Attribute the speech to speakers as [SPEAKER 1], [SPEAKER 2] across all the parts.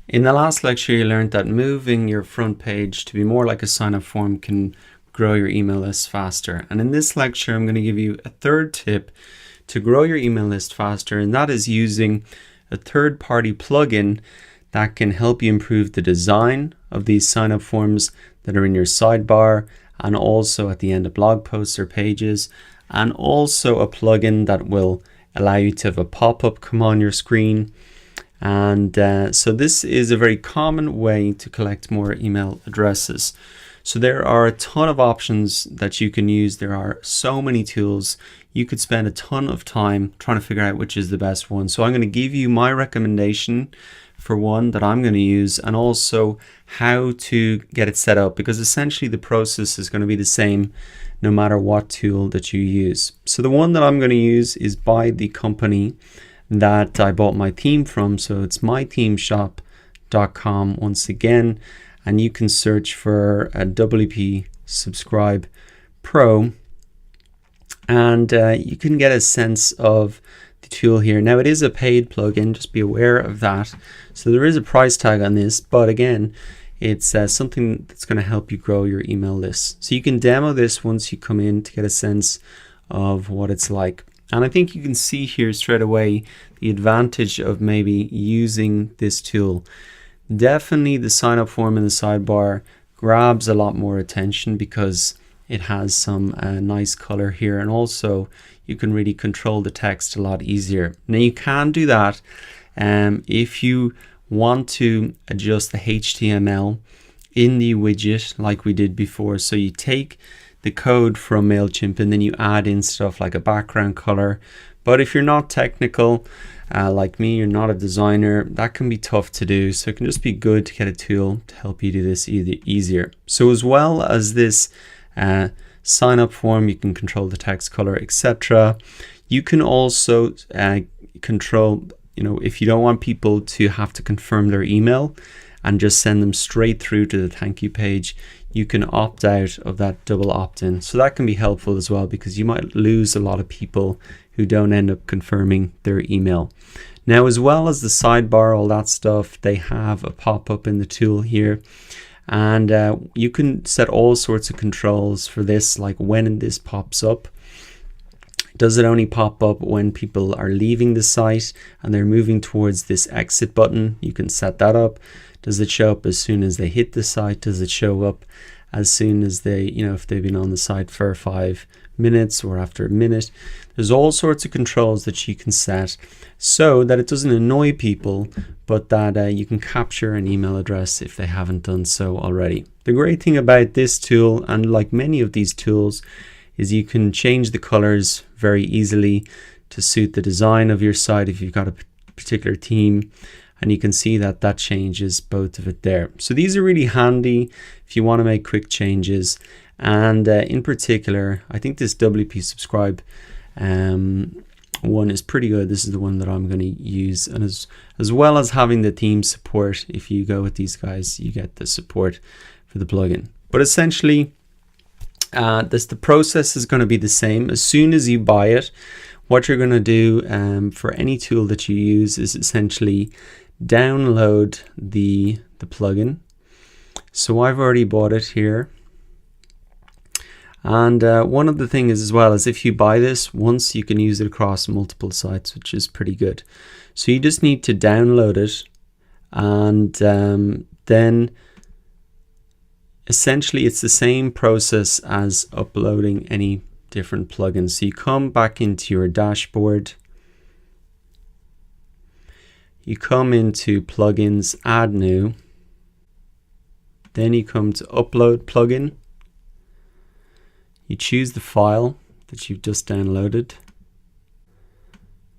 [SPEAKER 1] In the last lecture, you learned that moving your front page to be more like a sign-up form can grow your email list faster. And in this lecture, I'm going to give you a third tip to grow your email list faster, and that is using a third-party plugin that can help you improve the design of these sign-up forms that are in your sidebar and also at the end of blog posts or pages, and also a plugin that will allow you to have a pop-up come on your screen. And so this is a very common way to collect more email addresses. So there are a ton of options that you can use. There are so many tools. You could spend a ton of time trying to figure out which is the best one. So I'm going to give you my recommendation for one that I'm going to use, and also how to get it set up, because essentially the process is going to be the same no matter what tool that you use. So the one that I'm going to use is by the company that I bought my theme from. So it's mythemeshop.com once again, and you can search for a СУБSCRIBE Pro, and you can get a sense of the tool here. Now it is a paid plugin, just be aware of that. So there is a price tag on this, but again, it's something that's going to help you grow your email list. So you can demo this once you come in to get a sense of what it's like. And I think you can see here straight away the advantage of maybe using this tool. Definitely the sign up form in the sidebar grabs a lot more attention because it has some nice color here, and also you can really control the text a lot easier. Now you can do that if you want to adjust the HTML in the widget like we did before. So you take the code from MailChimp and then you add in stuff like a background color. But if you're not technical like me, you're not a designer, that can be tough to do. So it can just be good to get a tool to help you do this easier. So as well as this sign up form, you can control the text color, etc. You can also control, if you don't want people to have to confirm their email and just send them straight through to the thank you page, you can opt out of that double opt-in. So that can be helpful as well, because you might lose a lot of people who don't end up confirming their email. Now, as well as the sidebar, all that stuff, they have a pop-up in the tool here. And you can set all sorts of controls for this, like when this pops up. Does it only pop up when people are leaving the site and they're moving towards this exit button? You can set that up. Does it show up as soon as they hit the site? Does it show up as soon as they, if they've been on the site for 5 minutes or after a minute? There's all sorts of controls that you can set so that it doesn't annoy people, but that you can capture an email address if they haven't done so already. The great thing about this tool, and like many of these tools, is you can change the colors very easily to suit the design of your site if you've got a particular theme, and you can see that that changes both of it there. So these are really handy if you want to make quick changes, and in particular I think this СУБSCRIBE one is pretty good. This is the one that I'm going to use, and as well as having the theme support, if you go with these guys you get the support for the plugin. But essentially the process is going to be the same. As soon as you buy it, what you're going to do for any tool that you use is essentially download the plugin. So I've already bought it here, and one of the things as well is if you buy this once, you can use it across multiple sites, which is pretty good. So you just need to download it, and then essentially it's the same process as uploading any different plugins. So you come back into your dashboard, you come into plugins, add new, then you come to upload plugin, you choose the file that you've just downloaded,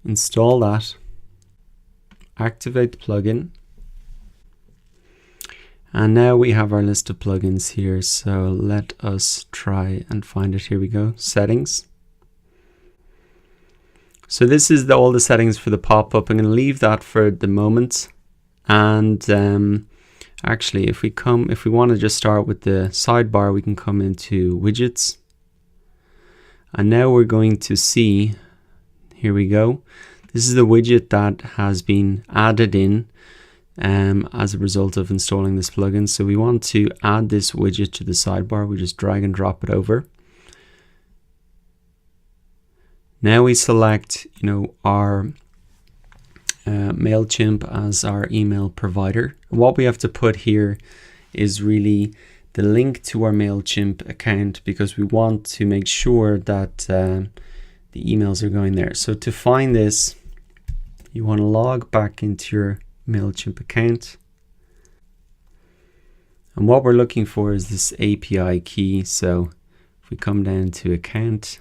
[SPEAKER 1] install that, activate the plugin, and now we have our list of plugins here. So let us try and find it. Here we go, settings. So this is all the settings for the pop-up. I'm going to leave that for the moment. And actually, if we want to just start with the sidebar, we can come into widgets. And now we're going to see, here we go. This is the widget that has been added in as a result of installing this plugin. So we want to add this widget to the sidebar. We just drag and drop it over. Now we select, our MailChimp as our email provider. And what we have to put here is really the link to our MailChimp account, because we want to make sure that the emails are going there. So to find this, you want to log back into your MailChimp account. And what we're looking for is this API key. So if we come down to account,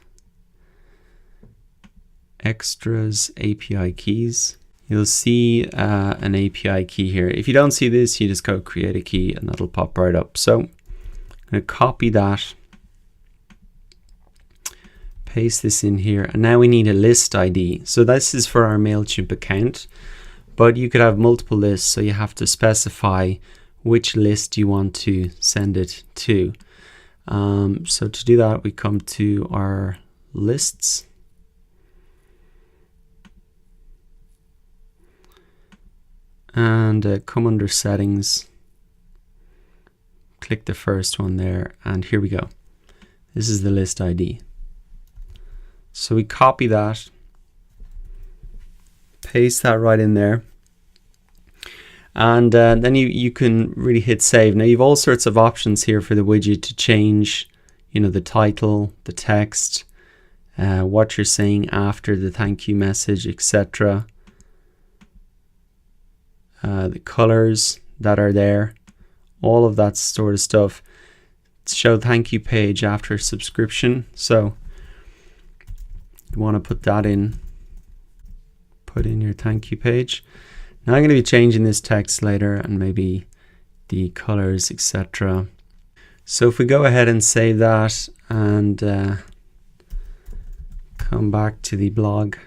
[SPEAKER 1] extras, API keys, you'll see an API key here. If you don't see this, you just go create a key and that'll pop right up. So I'm going to copy that, paste this in here, and now we need a list ID. So this is for our MailChimp account, but you could have multiple lists, so you have to specify which list you want to send it to. So to do that, we come to our lists, and come under settings, click the first one there, and here we go. This is the list ID. So we copy that, paste that right in there, and then you can really hit save. Now you've all sorts of options here for the widget to change, the title, the text, what you're saying after the thank you message, etc. The colors that are there, all of that sort of stuff. Show thank you page after subscription. So you want to put that in, put in your thank you page. Now I'm going to be changing this text later and maybe the colors, etc. So if we go ahead and save that and come back to the blog,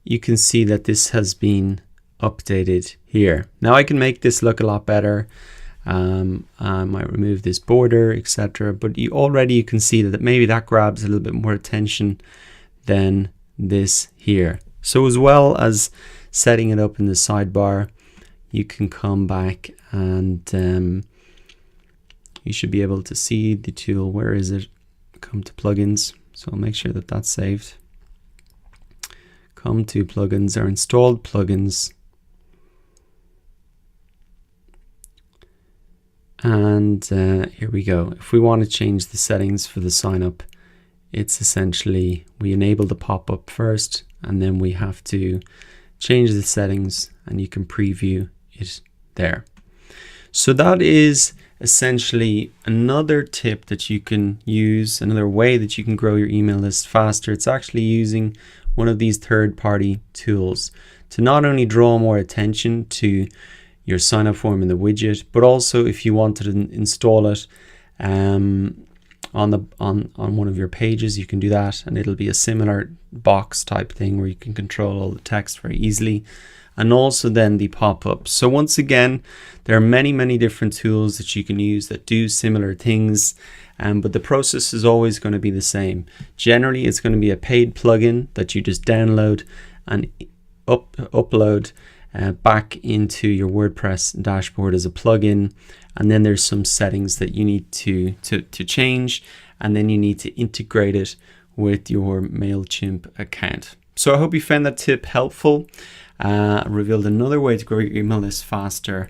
[SPEAKER 1] you can see that this has been updated here. Now I can make this look a lot better. I might remove this border, etc. But you can see that maybe that grabs a little bit more attention than this here. So as well as setting it up in the sidebar, you can come back and you should be able to see the tool. Where is it? Come to plugins. So I'll make sure that that's saved. Come to plugins or installed plugins. And here we go. If we want to change the settings for the sign up, it's essentially we enable the pop-up first, and then we have to change the settings, and you can preview it there. So that is essentially another tip that you can use, another way that you can grow your email list faster. It's actually using one of these third-party tools to not only draw more attention to your sign up form in the widget, but also if you wanted to install it on one of your pages, you can do that, and it'll be a similar box type thing where you can control all the text very easily, and also then the pop-ups. So once again, there are many different tools that you can use that do similar things, but the process is always going to be the same. Generally, it's going to be a paid plugin that you just download and upload back into your WordPress dashboard as a plugin, and then there's some settings that you need to change, and then you need to integrate it with your MailChimp account. So I hope you found that tip helpful. Revealed another way to grow your email list faster,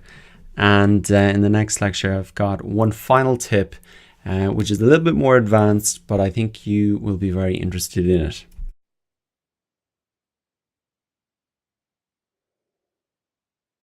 [SPEAKER 1] and in the next lecture I've got one final tip which is a little bit more advanced, but I think you will be very interested in it.